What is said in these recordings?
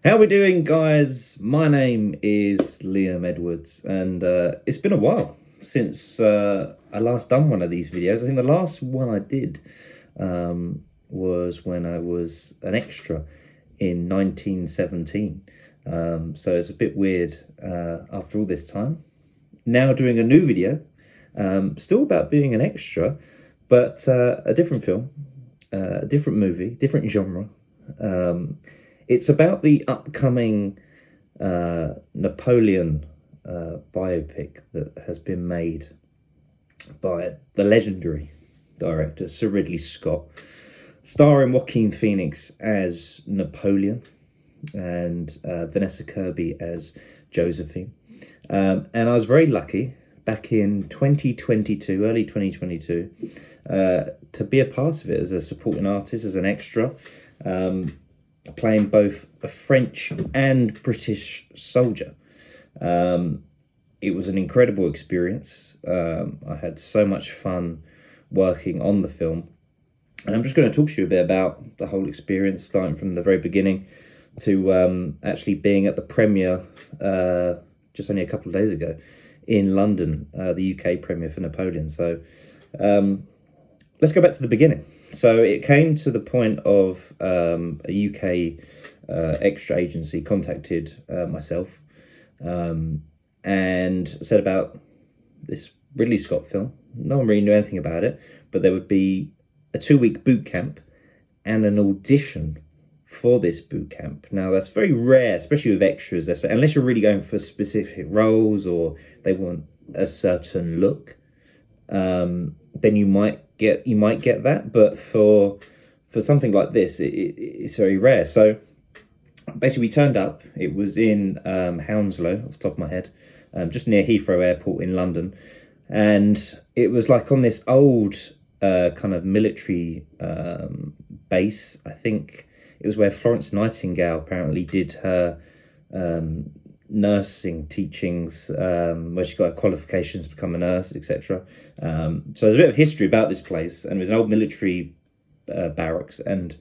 How we doing, guys? My name is Liam Edwards, and it's been a while since I last done one of these videos. I think the last one I did was when I was an extra in 1917. So it's a bit weird after all this time. Now doing a new video, still about being an extra, but a different film, a different movie, different genre. It's about the upcoming Napoleon biopic that has been made by the legendary director Sir Ridley Scott, starring Joaquin Phoenix as Napoleon and Vanessa Kirby as Josephine. And I was very lucky back in 2022, early 2022, to be a part of it as a supporting artist, as an extra. Playing both a French and British soldier. It was an incredible experience. I had so much fun working on the film. And I'm just going to talk to you a bit about the whole experience, starting from the very beginning to actually being at the premiere just only a couple of days ago in London, the UK premiere for Napoleon. So let's go back to the beginning. So it came to the point of a UK extra agency contacted myself and said about this Ridley Scott film. No one really knew anything about it, but there would be a 2-week boot camp and an audition for this boot camp. Now that's very rare, especially with extras, unless you're really going for specific roles or they want a certain look. Then you might get that, but for something like this, it's very rare. So basically, we turned up. It was in Hounslow, off the top of my head, just near Heathrow Airport in London, and it was like on this old kind of military base. I think it was where Florence Nightingale apparently did her nursing teachings, where she got her qualifications to become a nurse, etc. So there's a bit of history about this place, and it was an old military barracks, and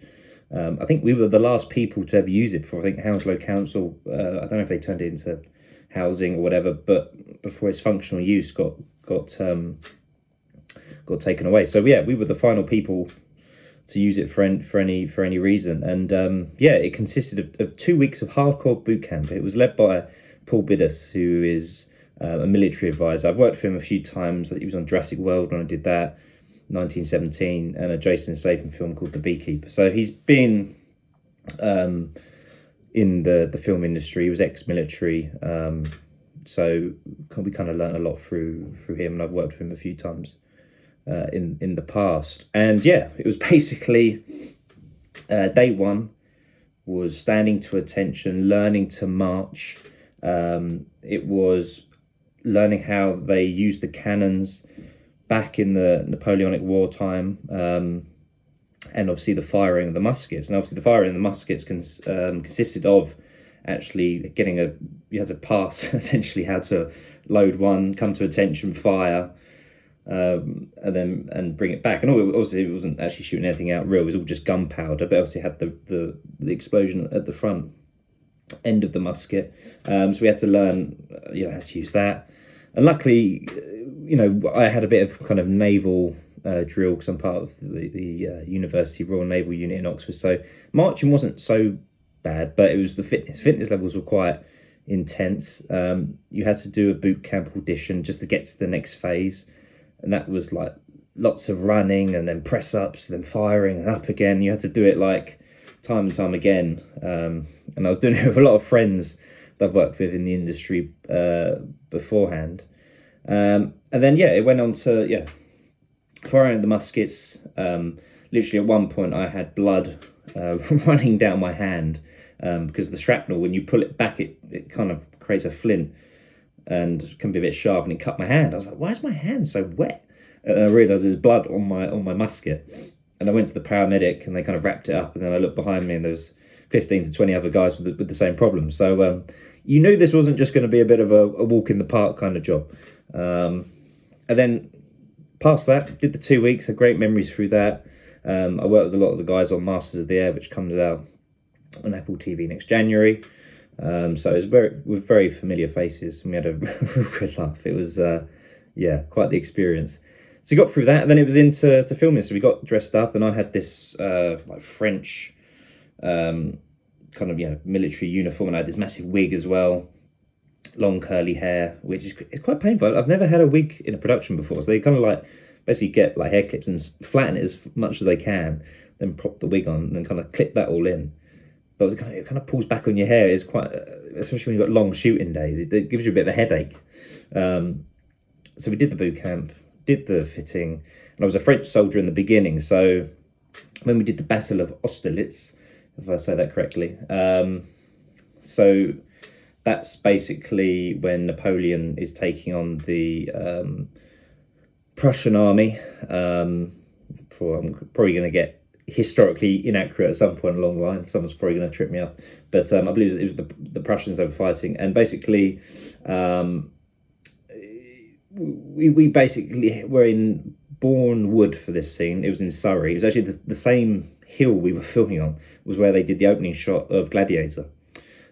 I think we were the last people to ever use it before. I think Hounslow Council, I don't know if they turned it into housing or whatever, but before its functional use got taken away. So yeah, we were the final people to use it for any reason. And it consisted of 2 weeks of hardcore boot camp. It was led by Paul Biddus, who is a military advisor. I've worked with him a few times. He was on Jurassic World when I did that, 1917, and a Jason Statham film called The Beekeeper. So he's been in the film industry. He was ex-military, so we kind of learned a lot through him, and I've worked with him a few times in the past. And yeah, it was basically day one was standing to attention, learning to march. It was learning how they used the cannons back in the Napoleonic War time, and obviously the firing of the muskets. And obviously the firing of the muskets consisted of actually you had to pass essentially how to load one, come to attention, fire, and bring it back. And obviously it wasn't actually shooting anything out real, it was all just gunpowder, but obviously it had the explosion at the front end of the musket. So we had to learn how to use that. And luckily, I had a bit of kind of naval drill because I'm part of the University Royal Naval Unit in Oxford. So marching wasn't so bad, but it was the fitness levels were quite intense. You had to do a boot camp audition just to get to the next phase, and that was like lots of running and then press ups, then firing and up again. You had to do it like time and time again. And I was doing it with a lot of friends that I've worked with in the industry beforehand. And then it went on to firing the muskets. Literally at one point I had blood running down my hand, because the shrapnel, when you pull it back, it kind of creates a flint and can be a bit sharp, and it cut my hand. I was like, why is my hand so wet? And I realised there was blood on my musket. And I went to the paramedic and they kind of wrapped it up, and then I looked behind me and there was 15 to 20 other guys with the same problem. So you knew this wasn't just going to be a bit of a walk in the park kind of job. And then past that, did the 2 weeks, had great memories through that. I worked with a lot of the guys on Masters of the Air, which comes out on Apple TV next January. So it was with very familiar faces, and we had a real good laugh. It was, quite the experience. So we got through that, and then it was into filming. So we got dressed up, and I had this like French kind of military uniform, and I had this massive wig as well, long curly hair, which is it's quite painful. I've never had a wig in a production before, so they kind of like basically get like hair clips and flatten it as much as they can, then prop the wig on, and then kind of clip that all in. But it kind of pulls back on your hair. It's quite, especially when you've got long shooting days, it gives you a bit of a headache. So we did the boot camp, did the fitting, and I was a French soldier in the beginning. So when we did the Battle of Austerlitz, if I say that correctly, so that's basically when Napoleon is taking on the Prussian army. I'm probably going to get historically inaccurate at some point along the line. Someone's probably going to trip me up, but I believe it was the Prussians they were fighting, and basically we basically were in Bourne Wood for this scene. It was in Surrey. It was actually the same hill we were filming on was where they did the opening shot of Gladiator.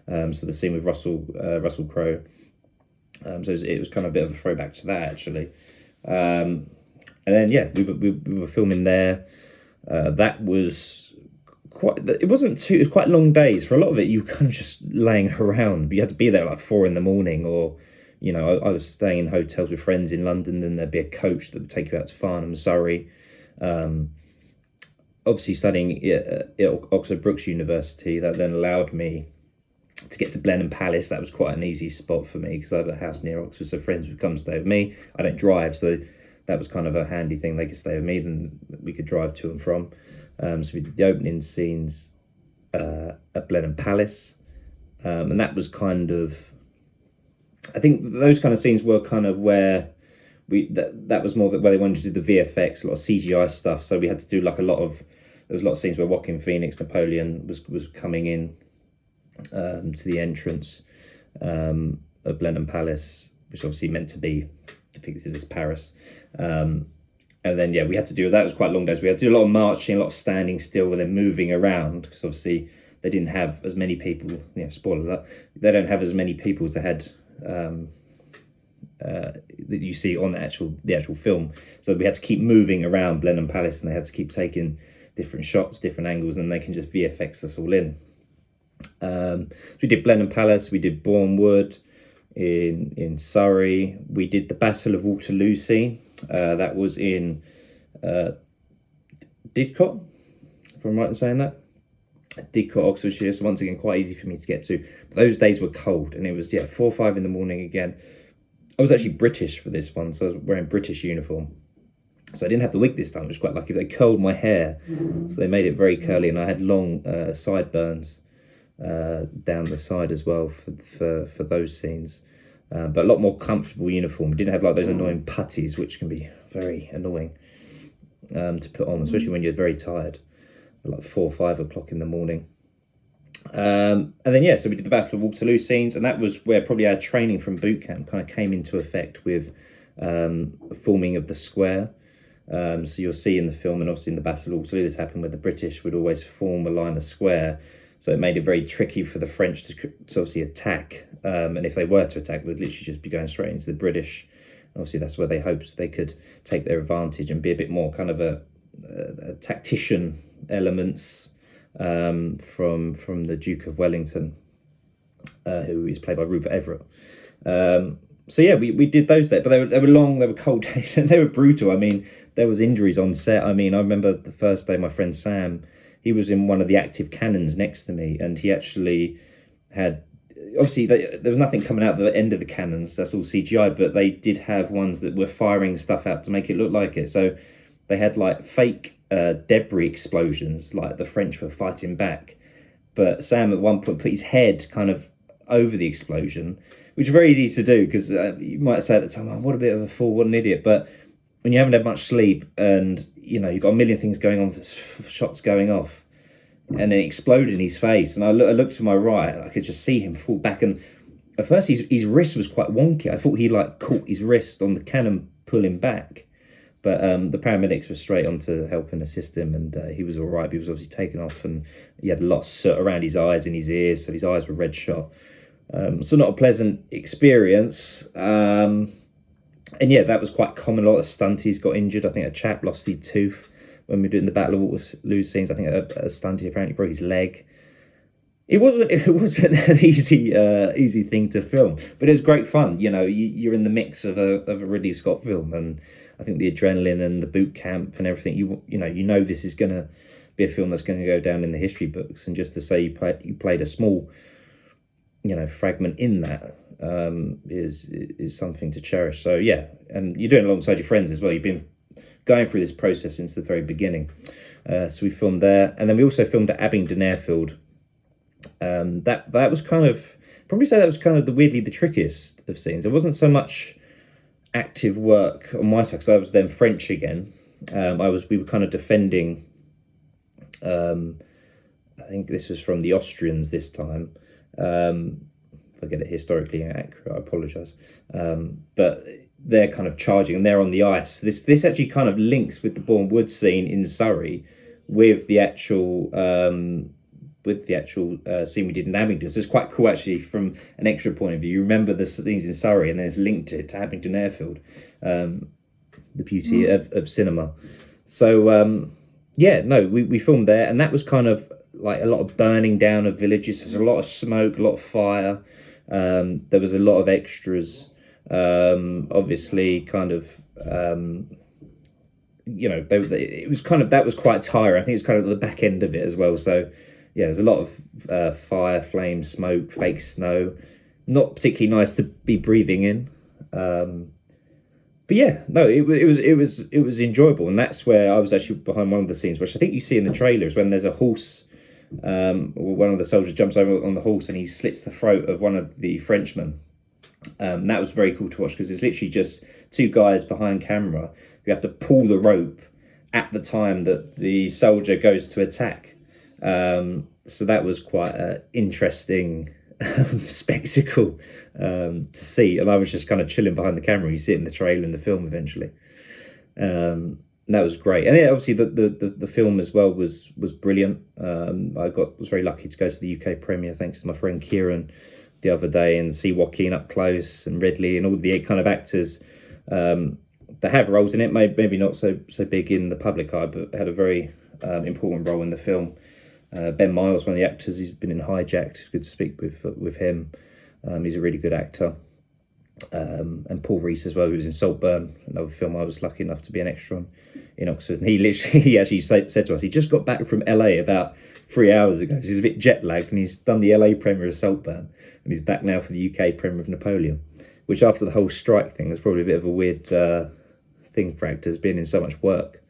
So the scene with Russell Crowe. So it was kind of a bit of a throwback to that actually. And then we were filming there. That was it was quite long days. For a lot of it, you were kind of just laying around. But you had to be there at like 4 a.m, or I was staying in hotels with friends in London. Then there'd be a coach that would take you out to Farnham, Surrey. Obviously studying at Oxford Brookes University, that then allowed me to get to Blenheim Palace. That was quite an easy spot for me because I have a house near Oxford, so friends would come stay with me. I don't drive, so that was kind of a handy thing. They could stay with me, then we could drive to and from. So we did the opening scenes at Blenheim Palace, and that was kind of, I think those kind of scenes were kind of where that was more where they wanted to do the VFX, a lot of CGI stuff. So we had to do like there was a lot of scenes where Joaquin Phoenix, Napoleon, was coming in to the entrance of Blenheim Palace, which obviously meant to be depicted as Paris. And then we had to do that. It was quite long days. We had to do a lot of marching, a lot of standing still, and then moving around because obviously they didn't have as many people. Spoiler that they don't have as many people as they had that you see on the actual film. So we had to keep moving around Blenheim Palace, and they had to keep taking different shots, different angles, and they can just VFX us all in. So we did Blenheim Palace, we did Bourne Wood in Surrey, we did the Battle of Waterloo scene. That was in Didcot, if I'm right in saying that. Didcot, Oxfordshire, so once again quite easy for me to get to. But those days were cold, and it was 4 or 5 in the morning again. I was actually British for this one, so I was wearing British uniform. So I didn't have the wig this time, which was quite lucky. They curled my hair, so they made it very curly, and I had long sideburns down the side as well for those scenes. But a lot more comfortable uniform. We didn't have like those annoying putties, which can be very annoying to put on, especially when you're very tired, like 4 or 5 o'clock in the morning. And then so we did the Battle of Waterloo scenes, and that was where probably our training from boot camp kind of came into effect with forming of the square. So you'll see in the film, and obviously in the Battle of Waterloo, this happened where the British would always form a line of square. So it made it very tricky for the French to obviously attack. And if they were to attack, we'd literally just be going straight into the British. Obviously, that's where they hoped they could take their advantage and be a bit more kind of a tactician elements from the Duke of Wellington, who is played by Rupert Everett. We did those days, but they were long, they were cold days, and they were brutal. I mean, there was injuries on set. I mean, I remember the first day my friend Sam, he was in one of the active cannons next to me, and he actually had, obviously there was nothing coming out the end of the cannons, that's all CGI, but they did have ones that were firing stuff out to make it look like it. So they had like fake debris explosions, like the French were fighting back. But Sam at one point put his head kind of over the explosion, which is very easy to do because you might say at the time, oh, what a bit of a fool, what an idiot. But when you haven't had much sleep and you've got a million things going on, shots going off, and it exploded in his face, and I looked to my right and I could just see him fall back, and at first his wrist was quite wonky. I thought he like caught his wrist on the cannon pulling back, But the paramedics were straight on to help and assist him, and he was all right. He was obviously taken off, and he had a lot of soot around his eyes and his ears, so his eyes were red shot. So not a pleasant experience. And yeah, that was quite common. A lot of stunties got injured. I think a chap lost his tooth when we were doing the Battle of Waterloo scenes. I think a stunty apparently broke his leg. It wasn't an easy thing to film, but it was great fun. You know, you're in the mix of a Ridley Scott film, and I think the adrenaline and the boot camp and everything. You know this is going to be a film that's going to go down in the history books. And just to say you played a small, fragment in that is something to cherish. So yeah, and you're doing it alongside your friends as well. You've been going through this process since the very beginning. So we filmed there, and then we also filmed at Abingdon Airfield. That was kind of weirdly the trickiest of scenes. There wasn't so much active work on my side because I was then French again. We were kind of defending. I think this was from the Austrians this time. If I get it historically inaccurate, I apologise. But they're kind of charging and they're on the ice. This actually kind of links with the Bourne Wood scene in Surrey with the actual scene we did in Abingdon. So it's quite cool actually from an extra point of view. You remember the scenes in Surrey and then it's linked it to Abingdon Airfield. The beauty of cinema. So we filmed there, and that was kind of like a lot of burning down of villages. There's a lot of smoke, a lot of fire. There was a lot of extras. Obviously kind of that was quite tiring. I think it's kind of the back end of it as well. So yeah, there's a lot of fire, flame, smoke, fake snow. Not particularly nice to be breathing in. But yeah, no, it was enjoyable, and that's where I was actually behind one of the scenes, which I think you see in the trailers when there's a horse. One of the soldiers jumps over on the horse and he slits the throat of one of the Frenchmen. That was very cool to watch because it's literally just two guys behind camera who have to pull the rope at the time that the soldier goes to attack. So that was quite an interesting spectacle to see, and I was just kind of chilling behind the camera. You see it in the trailer and the film eventually. That was great, and yeah, obviously the film as well was brilliant. I was very lucky to go to the UK premiere thanks to my friend Kieran the other day and see Joaquin up close and Ridley and all the kind of actors that have roles in it. Maybe not so big in the public eye, but had a very important role in the film. Ben Miles, one of the actors, he's been in Hijacked. It's good to speak with him. He's a really good actor. And Paul Rees as well, who was in Saltburn, another film I was lucky enough to be an extra on in Oxford. And he actually said to us, he just got back from LA about 3 hours ago. He's a bit jet lagged, and he's done the LA premiere of Saltburn, and he's back now for the UK premiere of Napoleon, which after the whole strike thing is probably a bit of a weird thing for actors being in so much work.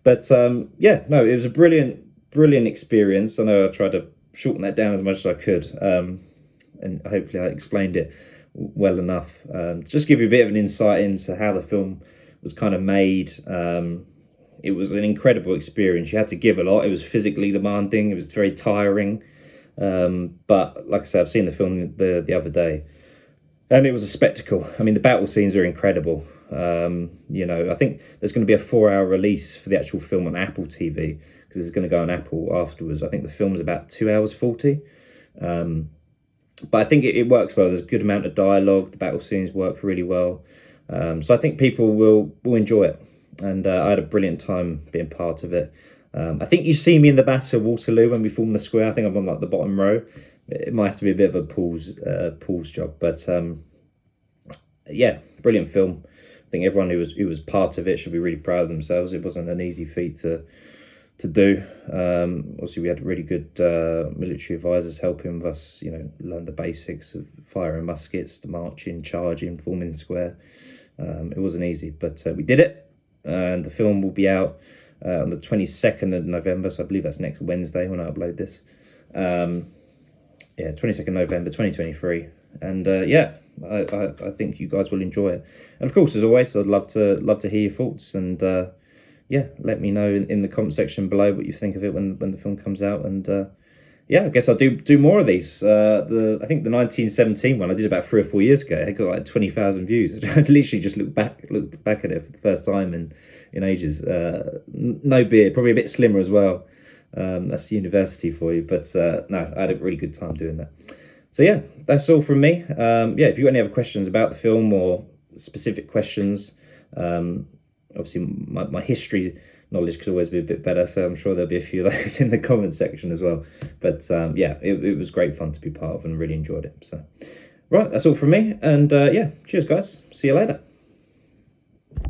But it was a brilliant experience. I know I tried to shorten that down as much as I could, and hopefully I explained it well enough. Just give you a bit of an insight into how the film was kind of made. It was an incredible experience. You had to give a lot. It was physically demanding. It was very tiring. But like I said, I've seen the film the other day, and it was a spectacle. I mean, the battle scenes are incredible. I think there's going to be a 4-hour release for the actual film on Apple TV because it's going to go on Apple afterwards. I think the film's about 2 hours 40. But I think it works well. There's a good amount of dialogue. The battle scenes work really well. So I think people will enjoy it. And I had a brilliant time being part of it. I think you see me in the Battle of Waterloo when we filmed the square. I think I'm on like the bottom row. It might have to be a bit of a Paul's job. But brilliant film. I think everyone who was part of it should be really proud of themselves. It wasn't an easy feat to do. Obviously we had really good military advisors helping us, learn the basics of firing muskets, the marching, charging, forming square. It wasn't easy, but we did it, and the film will be out on the 22nd of November, so I believe that's next Wednesday when I upload this. 22nd November 2023, and I think you guys will enjoy it. And of course, as always, I'd love to hear your thoughts, and let me know in the comment section below what you think of it when the film comes out. And I guess I'll do more of these. I think the 1917 one I did about 3 or 4 years ago. It got like 20,000 views. I literally just looked back at it for the first time in in ages. No beard, probably a bit slimmer as well. That's university for you. But no, I had a really good time doing that. So yeah, that's all from me. Yeah, if you've got any other questions about the film or specific questions, obviously my history knowledge could always be a bit better, so I'm sure there'll be a few of those in the comment section as well. But yeah, it was great fun to be part of and really enjoyed it. So right, that's all from me, and yeah, cheers guys, see you later.